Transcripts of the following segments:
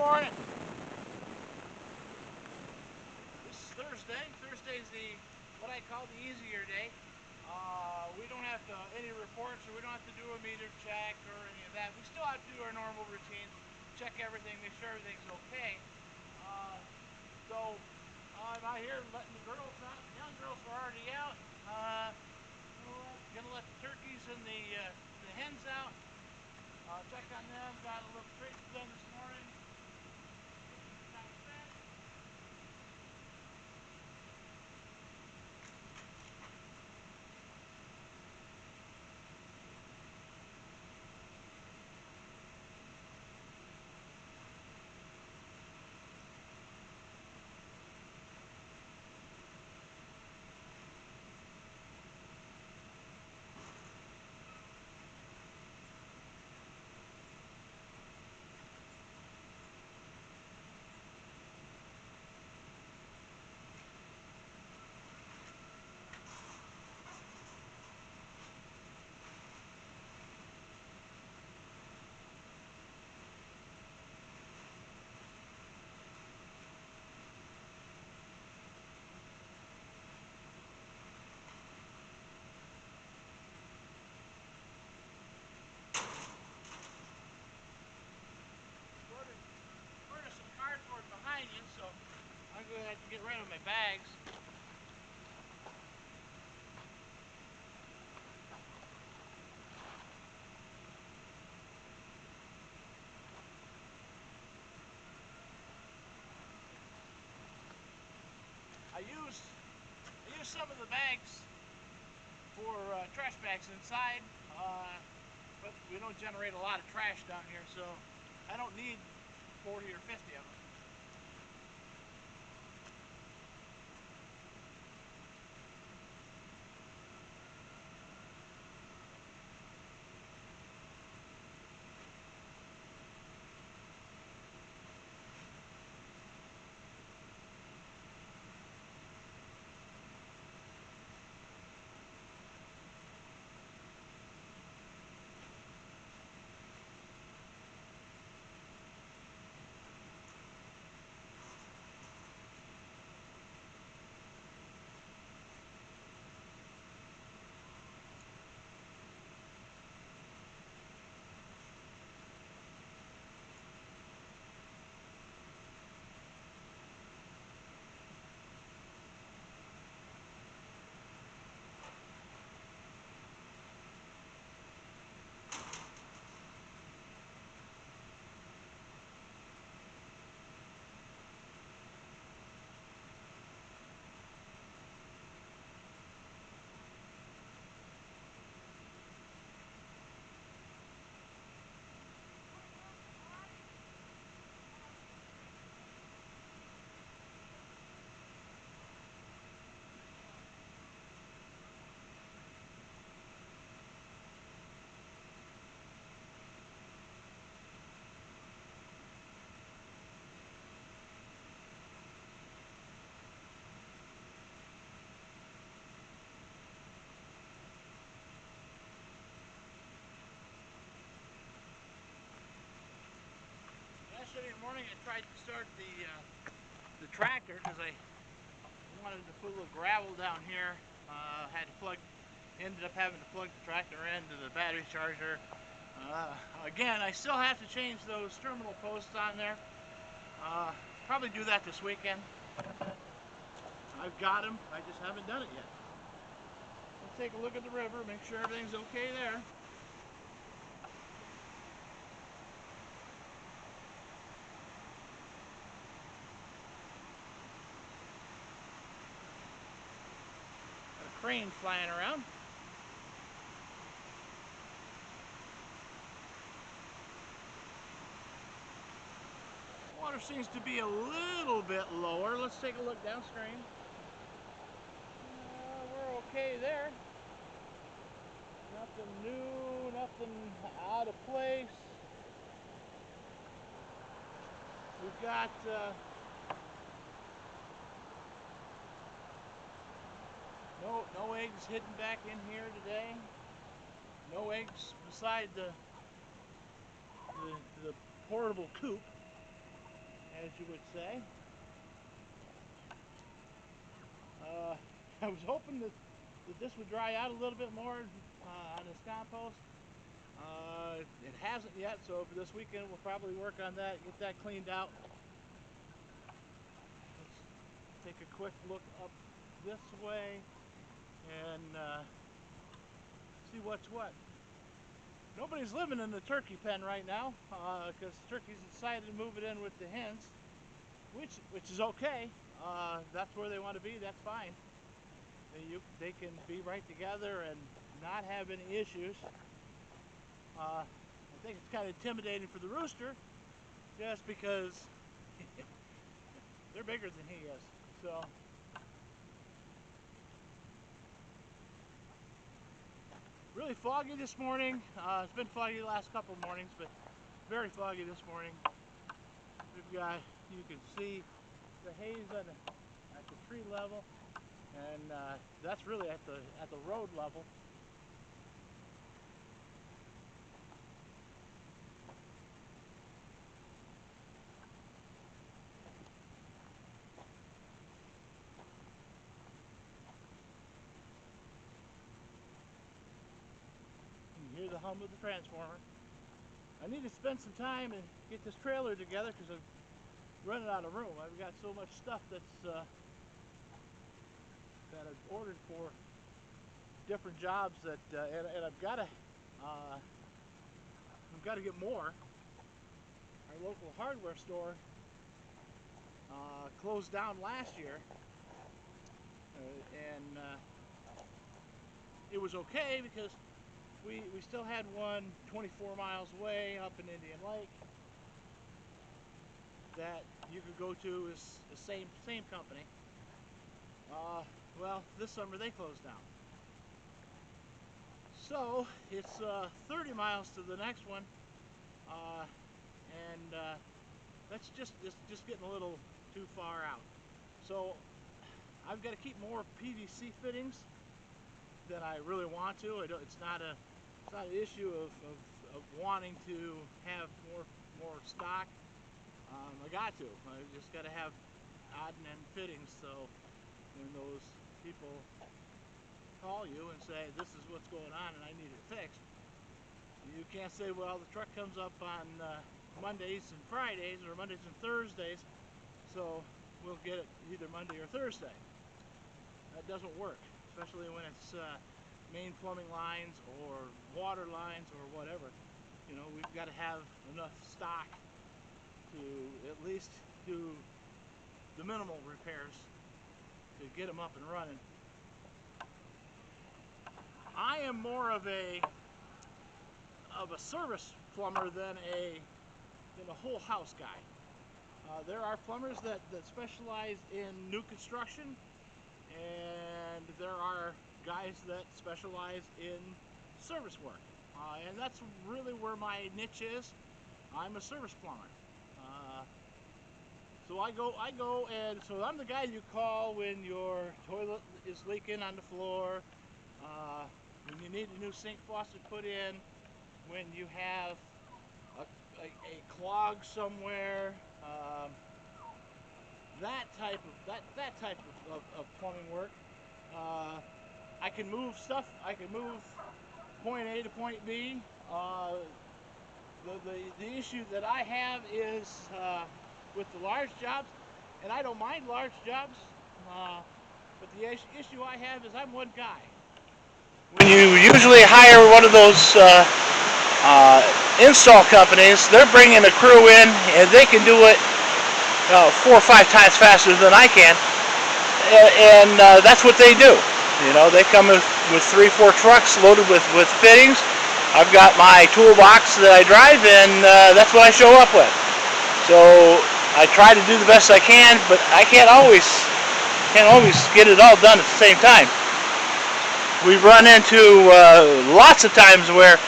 morning. This is Thursday. Thursday is what I call the easier day. We don't have any reports, or we don't have to do a meter check or any of that. We still have to do our normal routines, check everything, make sure everything's okay. So I'm out here letting the girls out. The young girls are already out. Gonna let the turkeys and the hens out. Check on them. Got a little treat done this morning. Got fed. Some cardboard behind you, so I'm going to have to get rid of my bags. I use some of the bags for trash bags inside, but we don't generate a lot of trash down here, so I don't need 40 or 50 of them. Yesterday morning I tried to start the tractor because I wanted to put a little gravel down here. Ended up having to plug the tractor into the battery charger. Again, I still have to change those terminal posts on there. Probably do that this weekend. I've got them, I just haven't done it yet. Let's take a look at the river, make sure everything's okay there. Crane flying around. Water seems to be a little bit lower. Let's take a look downstream. We're okay there. Nothing new, nothing out of place. We've got no eggs hidden back in here today. No eggs beside the portable coop. as you would say. I was hoping that this would dry out a little bit more on this compost. It hasn't yet, so for this weekend we'll probably work on that, get that cleaned out. Let's take a quick look up this way and see what's what. Nobody's living in the turkey pen right now because turkeys decided to move it in with the hens, which is okay. That's where they want to be. That's fine. They can be right together and not have any issues. I think it's kind of intimidating for the rooster, just because they're bigger than he is. So. Really foggy this morning. It's been foggy the last couple mornings, but very foggy this morning. We've got, you can see the haze at the tree level, and that's really at the road level. Hear the hum of the transformer. I need to spend some time and get this trailer together because I'm running out of room. I've got so much stuff that I've ordered for different jobs that and I've got to get more. Our local hardware store closed down last year, and it was okay because we still had one 24 miles away up in Indian Lake that you could go to. Is the same company. Well, this summer they closed down. So it's 30 miles to the next one, and that's just getting a little too far out. So I've got to keep more PVC fittings than I really want to. It's not an issue of wanting to have more stock. I got to. I just got to have odd and end fittings. So when those people call you and say this is what's going on and I need it fixed, you can't say, well, the truck comes up on Mondays and Fridays or Mondays and Thursdays, so we'll get it either Monday or Thursday. That doesn't work, especially when it's main plumbing lines or water lines or whatever. You know, we've got to have enough stock to at least do the minimal repairs to get them up and running. I am more of a service plumber than a whole house guy. There are plumbers that specialize in new construction, and there are guys that specialize in service work, and that's really where my niche is. I'm a service plumber. So I go, and so I'm the guy you call when your toilet is leaking on the floor, when you need a new sink faucet put in, when you have a clog somewhere, that type of plumbing work. I can move stuff. I can move point A to point B. The issue that I have is with the large jobs, and I don't mind large jobs, but the issue I have is I'm one guy. When you usually hire one of those install companies, they're bringing a crew in and they can do it 4 or 5 times faster than I can, and that's what they do. You know, they come with 3 or 4 trucks loaded with fittings. I've got my toolbox that I drive, and that's what I show up with. So I try to do the best I can, but I can't always get it all done at the same time. We've run into lots of times where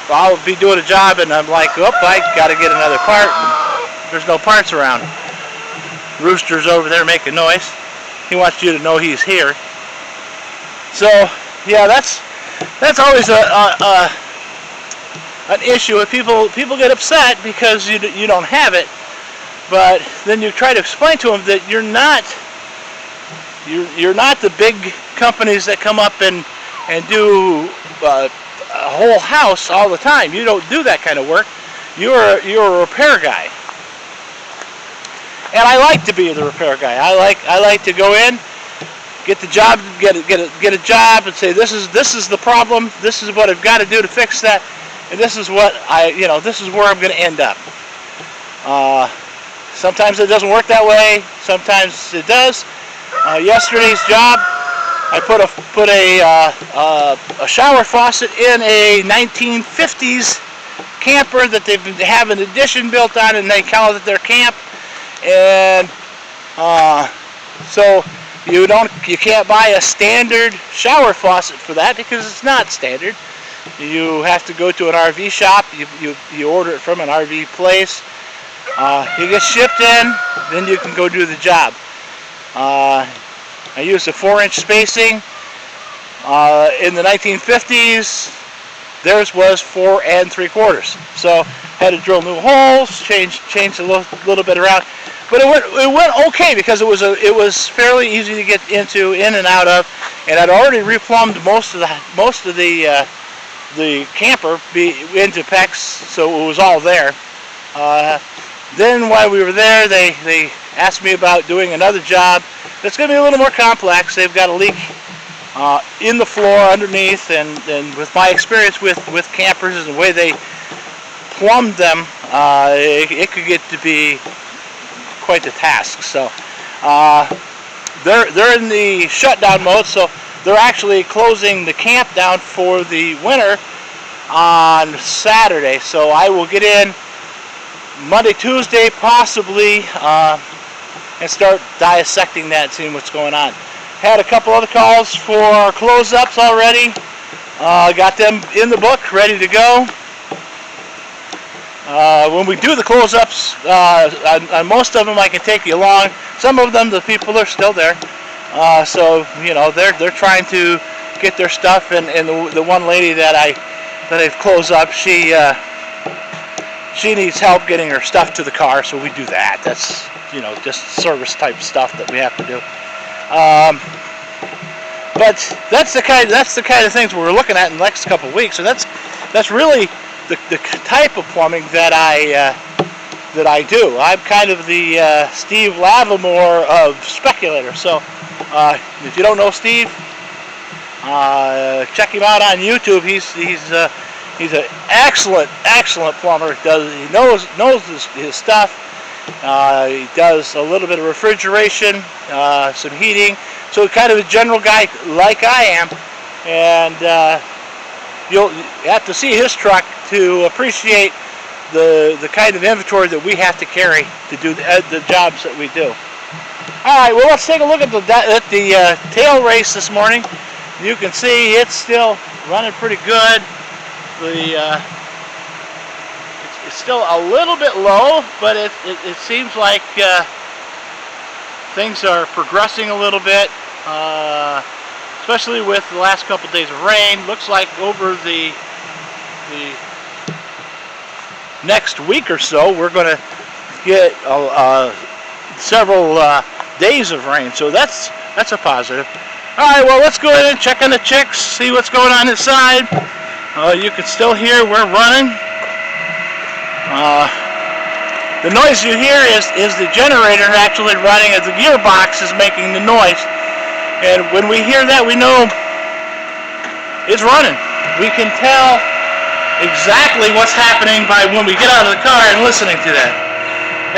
I'll be doing a job and I'm like, oh, I got to get another part. And there's no parts around. Rooster's over there making noise. He wants you to know he's here. So yeah, that's always an issue. If people get upset because you don't have it, But then you try to explain to them that you're not the big companies that come up and do a whole house all the time. You don't do that kind of work. You're a repair guy. And I like to be the repair guy. I like to go in, get the job, get a job, and say this is the problem. This is what I've got to do to fix that, and this is what this is where I'm going to end up. Sometimes it doesn't work that way. Sometimes it does. Yesterday's job, I put a shower faucet in a 1950s camper that they have an addition built on, and they call it their camp. And so you can't buy a standard shower faucet for that because it's not standard. You have to go to an RV shop. You order it from an RV place. You get shipped in, then you can go do the job. I used a 4-inch spacing. In the 1950s, theirs was 4 3/4. So had to drill new holes, change a little bit around, but it went okay because it was fairly easy to get in and out of, and I'd already replumbed most of the camper into PEX, so it was all there. Then while we were there, they asked me about doing another job that's going to be a little more complex. They've got a leak in the floor underneath, and with my experience with campers and the way they plumbed them, it could get to be quite the task. So they're in the shutdown mode, so they're actually closing the camp down for the winter on Saturday. So I will get in Monday, Tuesday, possibly, and start dissecting that and seeing what's going on. Had a couple other calls for close-ups already. Got them in the book, ready to go. When we do the close-ups, on most of them I can take you along. Some of them, the people are still there. So they're trying to get their stuff. And the one lady that I've closed up, she needs help getting her stuff to the car, so we do that. That's just service type stuff that we have to do. But that's the kind of things we're looking at in the next couple of weeks. So that's really the type of plumbing that I do. I'm kind of the Steve Lavamore of speculator. So if you don't know Steve, check him out on YouTube. He's an excellent plumber. He knows his stuff. He does a little bit of refrigeration, some heating. So kind of a general guy like I am, and you'll have to see his truck to appreciate the kind of inventory that we have to carry to do the jobs that we do. All right, well, let's take a look at the tail race this morning. You can see it's still running pretty good. It's still a little bit low, but it seems like things are progressing a little bit, especially with the last couple of days of rain. Looks like over the next week or so, we're going to get several days of rain, so that's a positive. All right, well, let's go ahead and check on the chicks, see what's going on inside. You can still hear we're running. The noise you hear is the generator actually running as the gearbox is making the noise. And when we hear that, we know it's running. We can tell exactly what's happening by when we get out of the car and listening to that.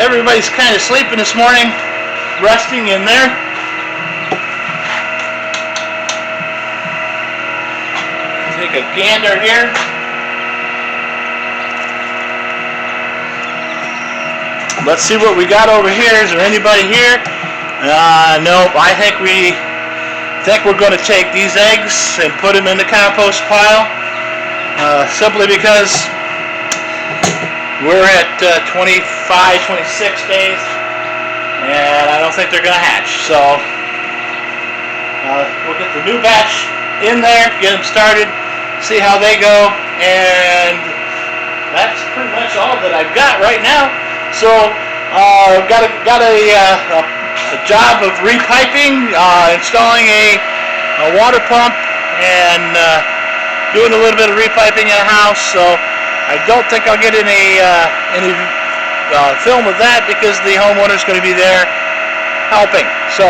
Everybody's kind of sleeping this morning, resting in there. Take a gander here. Let's see what we got over here. Is there anybody here? Nope. I think we're going to take these eggs and put them in the compost pile. Simply because we're at 25, 26 days, and I don't think they're going to hatch. So we'll get the new batch in there, get them started, see how they go, and that's pretty much all that I've got right now. So Got a job of repiping, installing a water pump, and doing a little bit of repiping in a house. So I don't think I'll get any film of that because the homeowner's going to be there helping. So,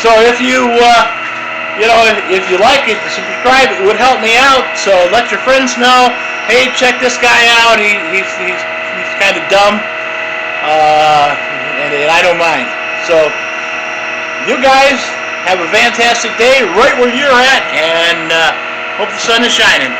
so if you if you like it, subscribe. It would help me out. So let your friends know. Hey, check this guy out. He's kind of dumb, and I don't mind. So you guys have a fantastic day right where you're at, and hope the sun is shining.